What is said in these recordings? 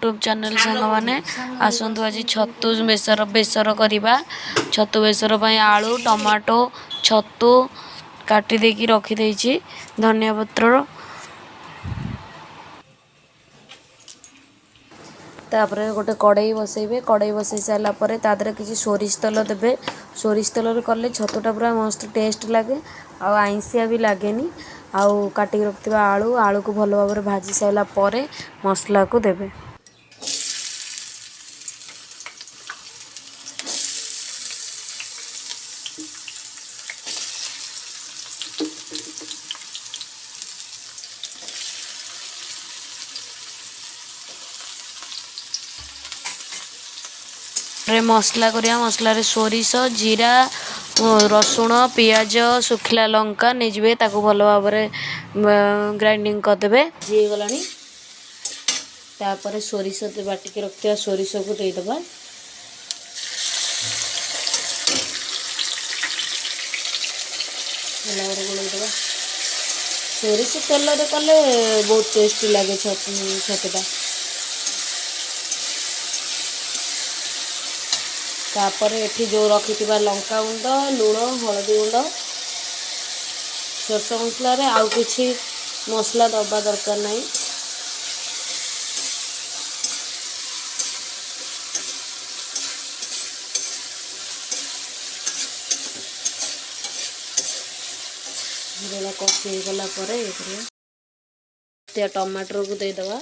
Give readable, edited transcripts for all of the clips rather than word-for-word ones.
YouTube channel सांग मैंने आसतु आज छतु बेसर करवा छतु बेसर आलू टमाटो छतु काटी देकी रखीदे धनिया पत्र तापर गोटे कड़ई बसैबे कड़ई बसई सारापर तादे किसी सोरिष तेल देवे सोरिष तेल कले छतुटा पूरा मस्त टेस्ट लगे आइंसिया भी लगे आउ काटिक रखिथिबा आलू आलू को भल भाव में भाजी सारा पर मसला को देवे मसला करिया मसला रे सोरिष जीरा रसुण पियाज सुखिला लंका नहीं ताको भल भाव में ग्राइंडिंग करदे जी गला तापर सोरिष बाटिक रखिया सोरिष को देदेबा गोलैदेबा सोरिष तेल कले बहुत टेस्टी लगे छतुटा तापर एठी जो रखी लंका गुंड लुण हलदी गुंड सोरष मसला रे आउ किछि मसला दबा दरकार नहीं कषि गला टमाटर को देदेबा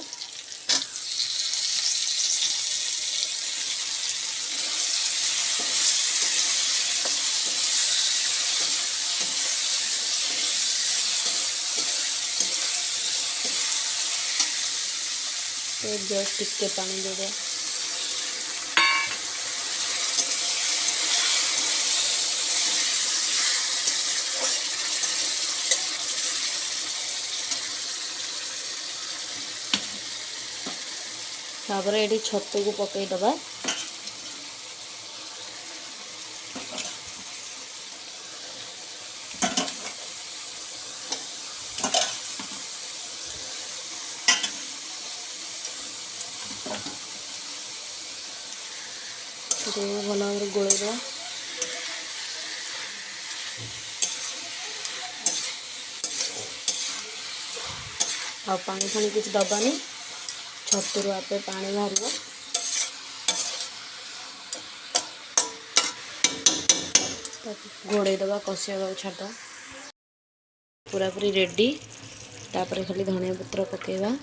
जस्ट टिके पानी दे दे तापर ये छतु को पकईदबा भल भाव गोलैदबा आ पानी फानी किसी दबानी छतुर आपे पानी बाहर घोड़ेदबा कषिया छाट पूरा पूरी रेडी तापर खाली धनिया पत्र पकेबा